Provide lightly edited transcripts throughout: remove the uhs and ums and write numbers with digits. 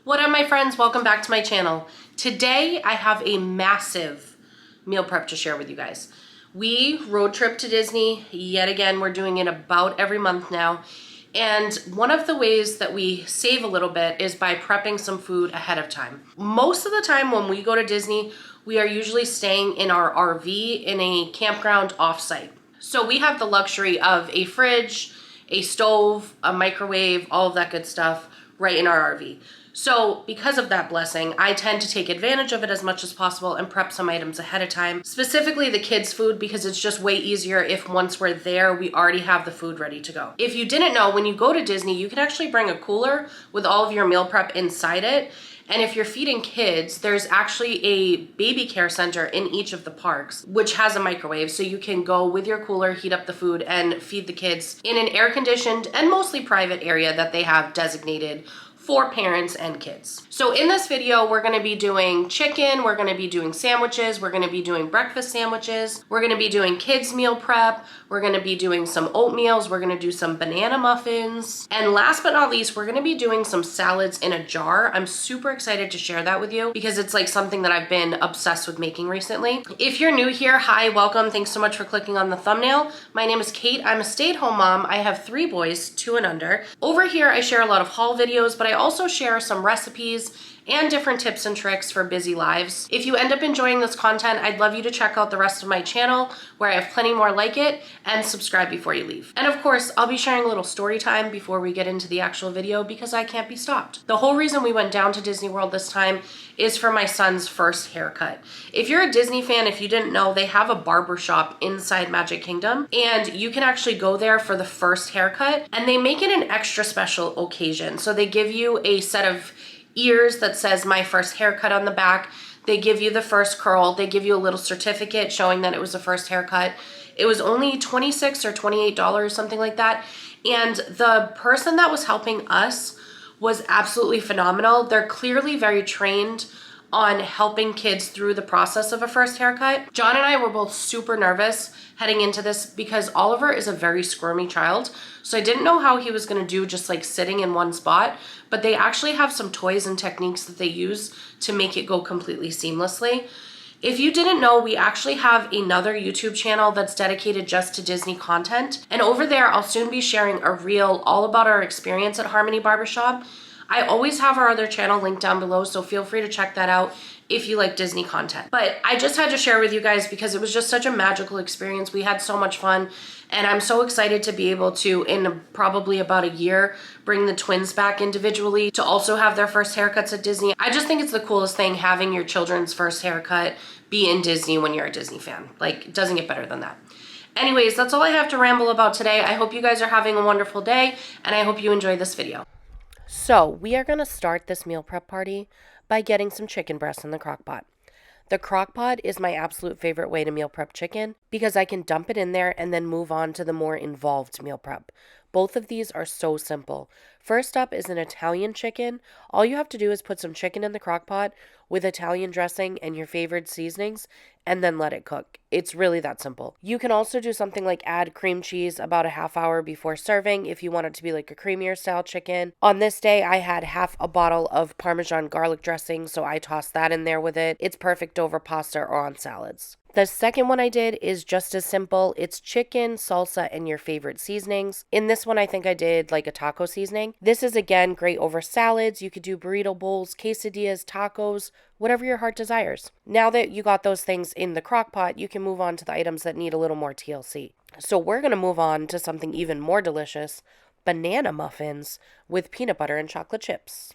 What up, my friends? Welcome back to my channel. Today I have a massive meal prep to share with you guys. We road trip to Disney yet again. We're doing it about every month now. And one of the ways that we save a little bit is by prepping some food ahead of time. Most of the time when we go to Disney, we are usually staying in our RV in a campground offsite. So we have the luxury of a fridge, a stove, a microwave, all of that good stuff right in our RV. So because of that blessing, I tend to take advantage of it as much as possible and prep some items ahead of time, specifically the kids' food, because it's just way easier if once we're there, we already have the food ready to go. If you didn't know, when you go to Disney, you can actually bring a cooler with all of your meal prep inside it. And if you're feeding kids, there's actually a baby care center in each of the parks, which has a microwave. So you can go with your cooler, heat up the food, and feed the kids in an air-conditioned and mostly private area that they have designated for parents and kids. So in this video, we're gonna be doing chicken, we're gonna be doing sandwiches, we're gonna be doing breakfast sandwiches, we're gonna be doing kids meal prep, we're gonna be doing some oatmeals, we're gonna do some banana muffins, and last but not least, we're gonna be doing some salads in a jar. I'm super excited to share that with you because it's like something that I've been obsessed with making recently. If you're new here, hi, welcome. Thanks so much for clicking on the thumbnail. My name is Kate. I'm a stay-at-home mom. I have 3 boys, 2 and under. Over here, I share a lot of haul videos, but I also share some recipes and different tips and tricks for busy lives. If you end up enjoying this content, I'd love you to check out the rest of my channel where I have plenty more like it, and subscribe before you leave. And of course, I'll be sharing a little story time before we get into the actual video because I can't be stopped. The whole reason we went down to Disney World this time is for my son's first haircut. If you're a Disney fan, if you didn't know, they have a barber shop inside Magic Kingdom, and you can actually go there for the first haircut, and they make it an extra special occasion. So they give you a set of ears that says my first haircut on the back. They give you the first curl. They give you a little certificate showing that it was the first haircut. It was only $26 or $28, something like that. And the person that was helping us was absolutely phenomenal. They're clearly very trained on helping kids through the process of a first haircut. John and I were both super nervous heading into this because Oliver is a very squirmy child. So I didn't know how he was gonna do just like sitting in one spot, but they actually have some toys and techniques that they use to make it go completely seamlessly. If you didn't know, we actually have another YouTube channel that's dedicated just to Disney content. And over there, I'll soon be sharing a reel all about our experience at Harmony Barbershop. I always have our other channel linked down below, so feel free to check that out if you like Disney content. But I just had to share with you guys because it was just such a magical experience. We had so much fun, and I'm so excited to be able to, in probably about a year, bring the twins back individually to also have their first haircuts at Disney. I just think it's the coolest thing having your children's first haircut be in Disney when you're a Disney fan. Like, it doesn't get better than that. Anyways, that's all I have to ramble about today. I hope you guys are having a wonderful day, and I hope you enjoy this video. So we are going to start this meal prep party by getting some chicken breasts in the crock pot. The crock pot is my absolute favorite way to meal prep chicken because I can dump it in there and then move on to the more involved meal prep. Both of these are so simple. First up is an Italian chicken. All you have to do is put some chicken in the crock pot with Italian dressing and your favorite seasonings and then let it cook. It's really that simple. You can also do something like add cream cheese about a half hour before serving if you want it to be like a creamier style chicken. On this day, I had half a bottle of Parmesan garlic dressing, so I tossed that in there with it. It's perfect over pasta or on salads. The second one I did is just as simple. It's chicken, salsa, and your favorite seasonings. In this one, I think I did like a taco seasoning. This is, again, great over salads. You could do burrito bowls, quesadillas, tacos, whatever your heart desires. Now that you got those things in the crock pot, you can move on to the items that need a little more TLC. So we're going to move on to something even more delicious, banana muffins with peanut butter and chocolate chips.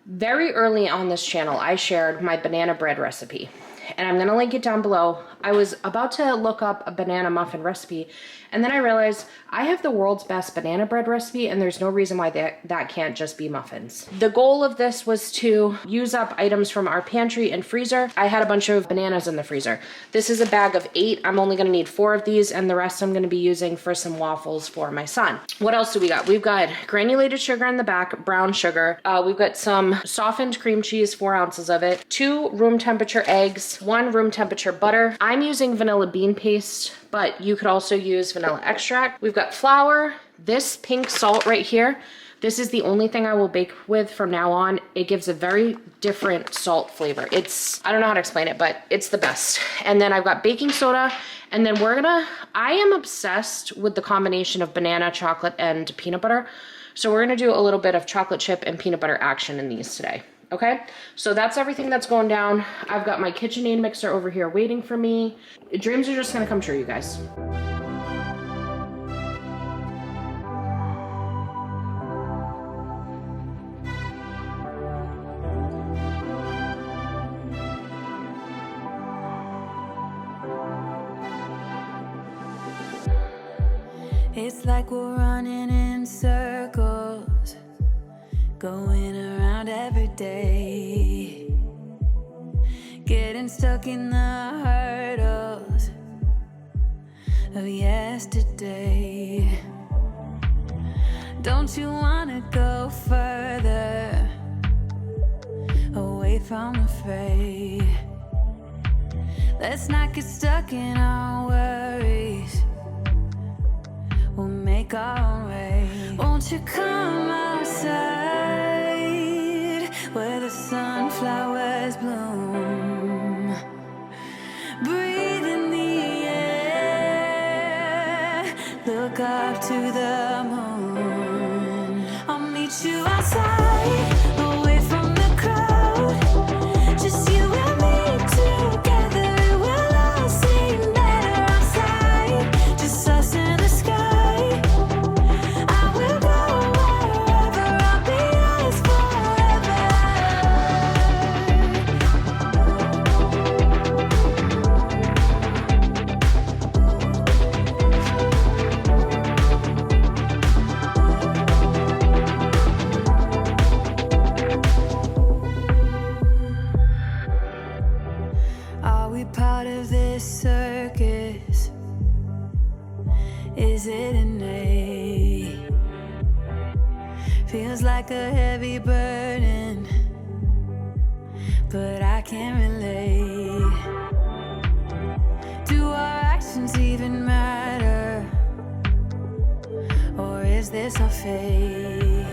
Very early on this channel, I shared my banana bread recipe, and I'm going to link it down below. I was about to look up a banana muffin recipe, and then I realized I have the world's best banana bread recipe, and there's no reason why that can't just be muffins. The goal of this was to use up items from our pantry and freezer. I had a bunch of bananas in the freezer. This is a bag of 8. I'm only going to need 4 of these, and the rest I'm going to be using for some waffles for my son. What else do we got? We've got granulated sugar in the back, brown sugar. We've got some softened cream cheese, 4 ounces of it, 2 room temperature eggs, 1 room temperature butter. I'm using vanilla bean paste, but you could also use vanilla extract. We've got flour, this pink salt right here. This is the only thing I will bake with from now on. It gives a very different salt flavor. I don't know how to explain it, but it's the best. And then I've got baking soda, and then I am obsessed with the combination of banana, chocolate, and peanut butter. So we're gonna do a little bit of chocolate chip and peanut butter action in these today. Okay, so that's everything that's going down. I've got my KitchenAid mixer over here waiting for me. Dreams are just gonna come true, you guys. It's like we're running in circles, going around every day, getting stuck in the hurdles of yesterday. Don't you wanna go further away from the fray? Let's not get stuck in our worries. We'll make our own way. Won't you come outside where the sunflowers bloom? Breathe in the air, look up to the moon. I'll meet you outside, away from the crowd. Just you and me together, it will all seem better outside. Just us in the sky. Part of this circus, is it innate? Feels like a heavy burden, but I can't relate. Do our actions even matter, or is this our fate?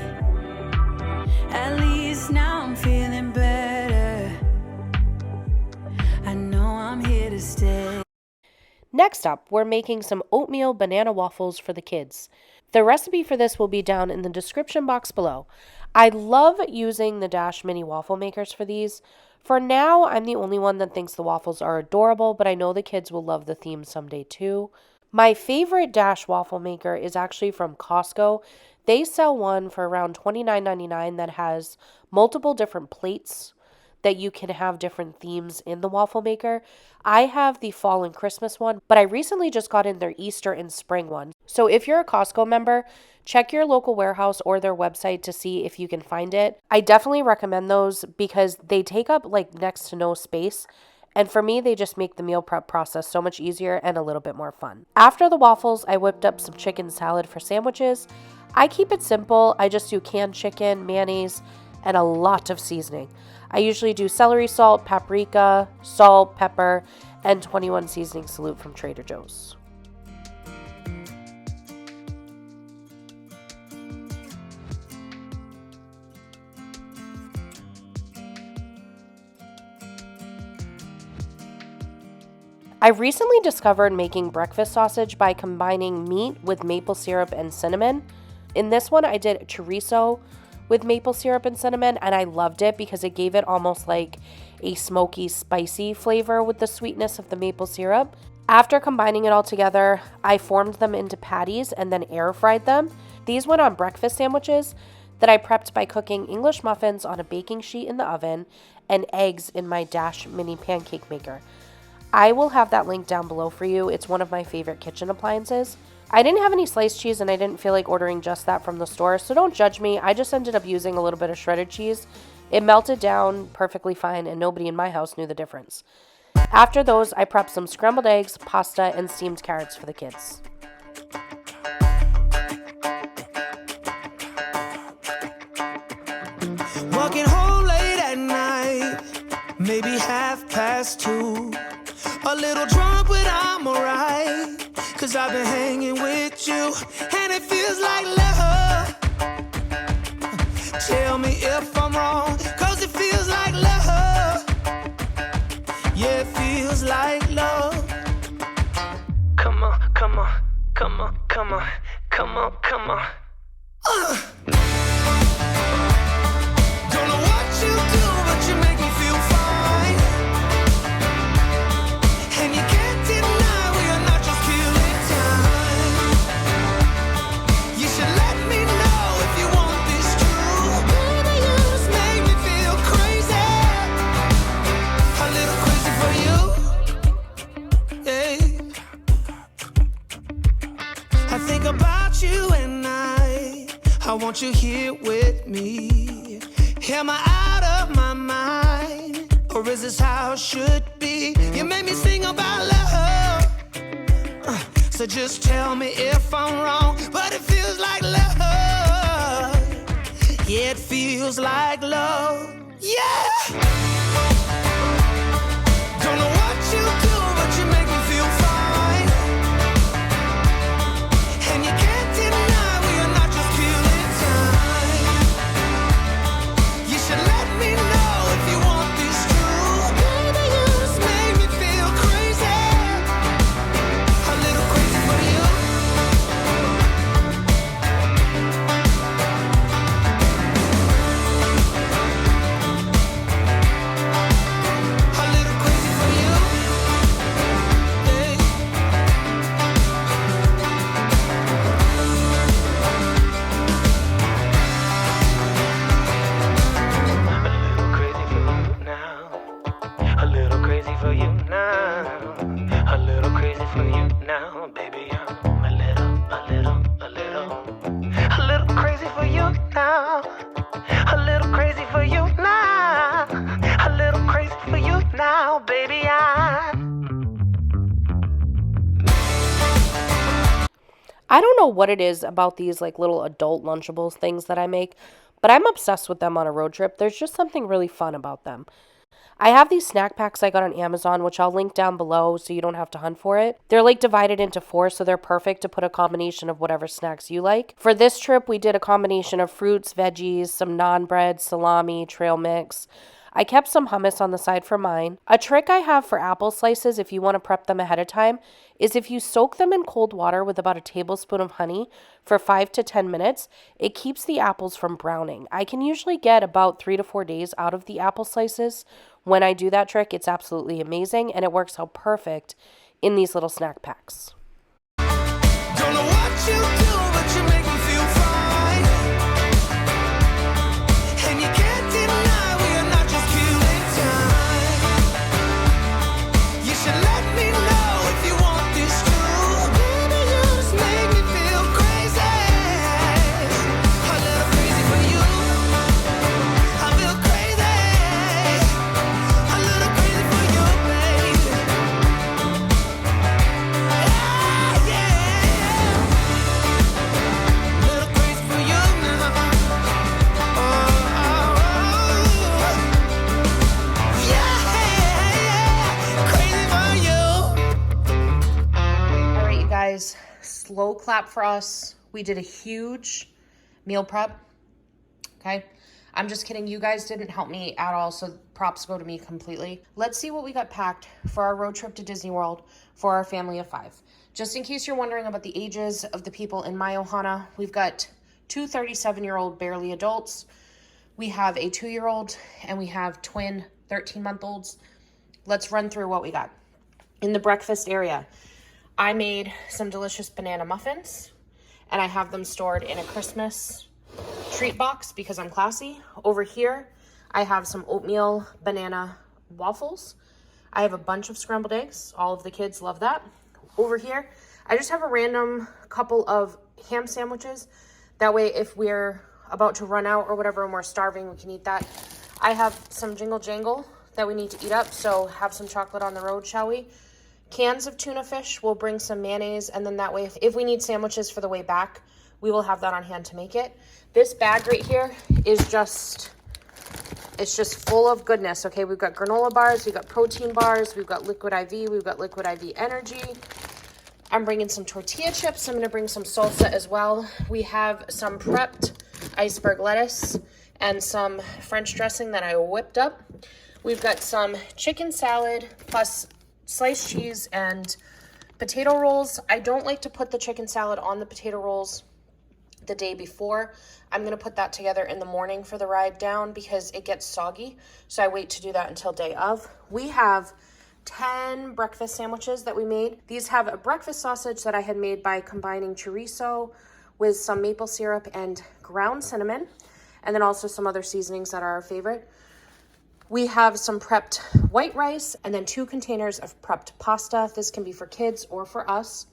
At least now I'm feeling better. I know I'm here to stay. Next up, we're making some oatmeal banana waffles for the kids. The recipe for this will be down in the description box below. I love using the Dash mini waffle makers for these. For now, I'm the only one that thinks the waffles are adorable, but I know the kids will love the theme someday too. My favorite Dash waffle maker is actually from Costco. They sell one for around $29.99 that has multiple different plates that you can have different themes in the waffle maker. I have the fall and Christmas one, but I recently just got in their Easter and spring one. So if you're a Costco member, check your local warehouse or their website to see if you can find it. I definitely recommend those because they take up like next to no space. And for me, they just make the meal prep process so much easier and a little bit more fun. After the waffles, I whipped up some chicken salad for sandwiches. I keep it simple. I just do canned chicken, mayonnaise, and a lot of seasoning. I usually do celery salt, paprika, salt, pepper, and 21 seasoning salute from Trader Joe's. I recently discovered making breakfast sausage by combining meat with maple syrup and cinnamon. In this one, I did chorizo with maple syrup and cinnamon, and I loved it because it gave it almost like a smoky, spicy flavor with the sweetness of the maple syrup. After combining it all together, I formed them into patties and then air fried them. These went on breakfast sandwiches that I prepped by cooking English muffins on a baking sheet in the oven and eggs in my Dash mini pancake maker. I will have that link down below for you. It's one of my favorite kitchen appliances. I didn't have any sliced cheese and I didn't feel like ordering just that from the store, so don't judge me. I just ended up using a little bit of shredded cheese. It melted down perfectly fine and nobody in my house knew the difference. After those, I prepped some scrambled eggs, pasta, and steamed carrots for the kids. Walking home late at night, maybe 2:30. A little drunk, but I'm alright. 'Cause I've been hanging with you, and it feels like love. Tell me if I'm wrong, 'cause it feels like love. Yeah, it feels like love. Come on, come on, come on, come on, come on, come on. Don't know what you do, but you make me feel fine. And you can't deny we are not just killing time. You should let me know if you want this true. Baby, you just make me feel crazy. A little crazy for you. Yeah. I think about you and I want you here with me. Am I out of my mind? Or is this how it should be? You made me sing about love. So just tell me if I'm wrong. But it feels like love. Yeah, it feels like love. Yeah! Don't know what you do, but you make me feel fine. And you can't deny we are not just killing time. You should let me know if you want this true. Baby, you just make me feel crazy. A little crazy for you. A little crazy for you. Hey. A little crazy for you now. A little crazy for you now, baby. I'm a little crazy for you now. A little crazy for you now. A little crazy for you now, baby. I don't know what it is about these like little adult Lunchables things that I make, but I'm obsessed with them on a road trip. There's just something really fun about them. I have these snack packs I got on Amazon, which I'll link down below so you don't have to hunt for it. They're like divided into 4, so they're perfect to put a combination of whatever snacks you like. For this trip, we did a combination of fruits, veggies, some naan bread, salami, trail mix. I kept some hummus on the side for mine. A trick I have for apple slices, if you want to prep them ahead of time, is if you soak them in cold water with about a tablespoon of honey for 5 to 10 minutes, it keeps the apples from browning. I can usually get about 3 to 4 days out of the apple slices. When I do that trick, it's absolutely amazing, and it works out perfect in these little snack packs. Don't know what you do, but you make me feel fine. And you can't deny we are not just killing time. You should let me know if you want this true. Baby, you just make me feel crazy. A little crazy for you. I feel crazy. A little crazy for you, baby. Yeah, yeah. Little crazy for you now. Oh, yeah, crazy for you. All right, you guys, slow clap for us. We did a huge meal prep, okay? I'm just kidding. You guys didn't help me at all, so props go to me completely. Let's see what we got packed for our road trip to Disney World for our family of 5. Just in case you're wondering about the ages of the people in my Ohana, we've got 2 37-year-old barely adults. We have a 2-year-old, and we have twin 13-month-olds. Let's run through what we got. In the breakfast area, I made some delicious banana muffins, and I have them stored in a Christmas treat box because I'm classy. Over here, I have some oatmeal banana waffles. I have a bunch of scrambled eggs. All of the kids love that. Over here, I just have a random couple of ham sandwiches. That way, if we're about to run out or whatever and we're starving, we can eat that. I have some Jingle Jangle that we need to eat up, so have some chocolate on the road, shall we? Cans of tuna fish. We'll bring some mayonnaise, and then that way, if we need sandwiches for the way back, we will have that on hand to make it. This bag right here is just, it's just full of goodness, okay? We've got granola bars, we've got protein bars, we've got Liquid IV, we've got Liquid IV Energy. I'm bringing some tortilla chips. I'm gonna bring some salsa as well. We have some prepped iceberg lettuce, and some French dressing that I whipped up. We've got some chicken salad plus sliced cheese and potato rolls. I don't like to put the chicken salad on the potato rolls the day before. I'm going to put that together in the morning for the ride down because it gets soggy. So I wait to do that until day of. We have 10 breakfast sandwiches that we made. These have a breakfast sausage that I had made by combining chorizo with some maple syrup and ground cinnamon, and then also some other seasonings that are our favorite. We have some prepped white rice and then 2 containers of prepped pasta. This can be for kids or for us.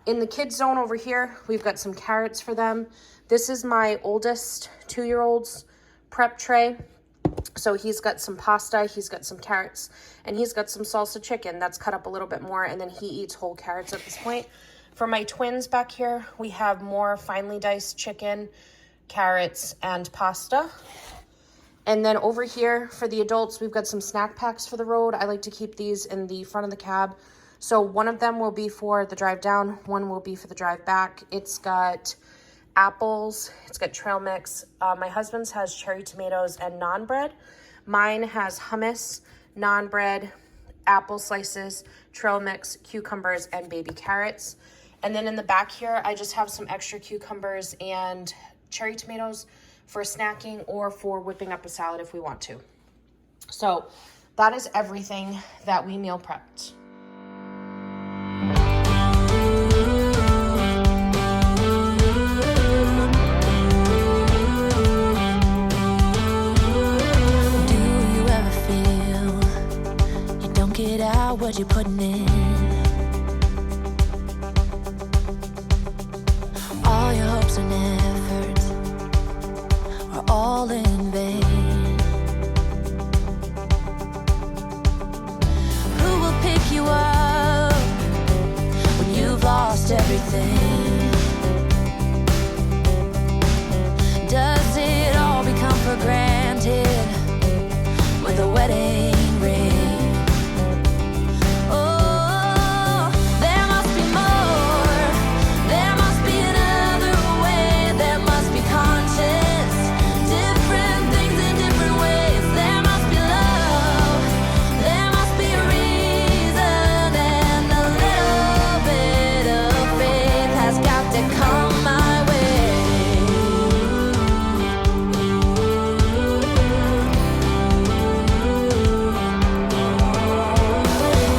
In the kids zone over here, we've got some carrots for them. This is my oldest 2-year-old's prep tray. So he's got some pasta, he's got some carrots, and he's got some salsa chicken that's cut up a little bit more, and then he eats whole carrots at this point. For my twins back here, we have more finely diced chicken, carrots, and pasta. And then over here for the adults, we've got some snack packs for the road. I like to keep these in the front of the cab. So one of them will be for the drive down, one will be for the drive back. It's got apples, it's got trail mix. My husband's has cherry tomatoes and naan bread. Mine has hummus, naan bread, apple slices, trail mix, cucumbers, and baby carrots. And then in the back here, I just have some extra cucumbers and cherry tomatoes for snacking or for whipping up a salad if we want to. So that is everything that we meal prepped. Do you ever feel you don't get out what you're putting in? All your hopes and efforts are all in vain. Who will pick you up when you've lost everything? Does it all become for granted with a wedding ring? Oh, there must be more. There must be another way. There must be conscious, different things in different ways. There must be love. There must be a reason, and a little bit of faith has got to come my way.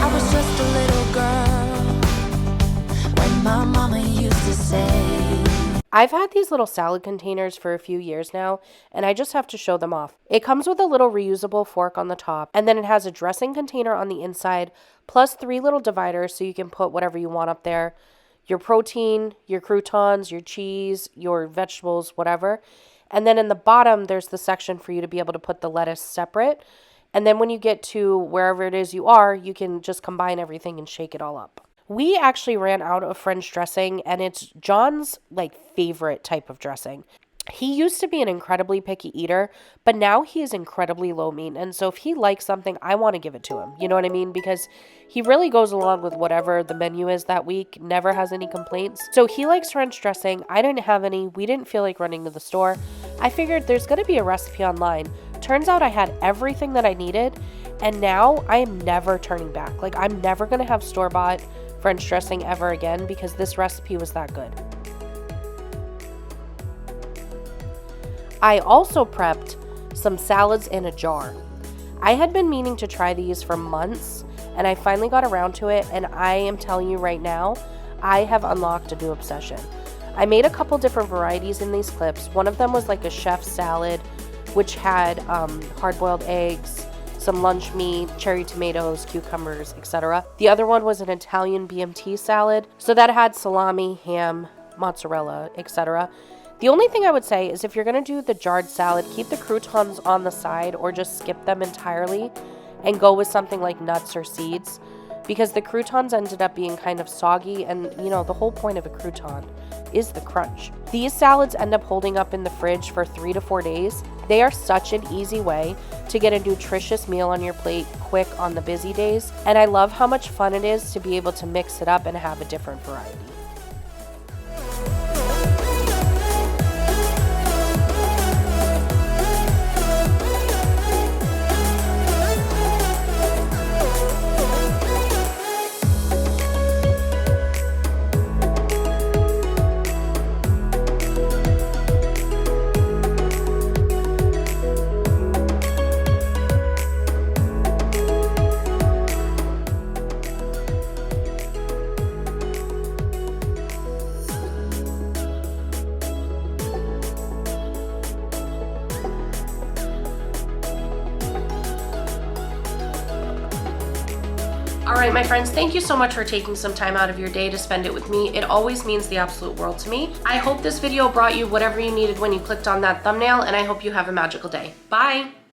I was just a little girl when my mama used to say, I've had these little salad containers for a few years now, and I just have to show them off. It comes with a little reusable fork on the top, and then it has a dressing container on the inside, plus 3 little dividers so you can put whatever you want up there. Your protein, your croutons, your cheese, your vegetables, whatever. And then in the bottom, there's the section for you to be able to put the lettuce separate. And then when you get to wherever it is you are, you can just combine everything and shake it all up. We actually ran out of French dressing, and it's John's favorite type of dressing. He used to be an incredibly picky eater, but now he is incredibly low maintenance. So if he likes something, I want to give it to him. You know what I mean? Because he really goes along with whatever the menu is that week, never has any complaints. So he likes French dressing. I didn't have any. We didn't feel like running to the store. I figured there's going to be a recipe online. Turns out I had everything that I needed, and now I am never turning back. I'm never going to have store-bought French dressing ever again because this recipe was that good. I also prepped some salads in a jar. I had been meaning to try these for months, and I finally got around to it, and I am telling you right now, I have unlocked a new obsession. I made a couple different varieties in these clips. One of them was like a chef's salad, which had hard-boiled eggs, some lunch meat, cherry tomatoes, cucumbers, etc. The other one was an Italian BMT salad, so that had salami, ham, mozzarella, etc. The only thing I would say is if you're going to do the jarred salad, keep the croutons on the side or just skip them entirely and go with something like nuts or seeds, because the croutons ended up being kind of soggy, and the whole point of a crouton is the crunch. These salads end up holding up in the fridge for 3 to 4 days. They are such an easy way to get a nutritious meal on your plate quick on the busy days, and I love how much fun it is to be able to mix it up and have a different variety. All right, my friends, thank you so much for taking some time out of your day to spend it with me. It always means the absolute world to me. I hope this video brought you whatever you needed when you clicked on that thumbnail, and I hope you have a magical day. Bye.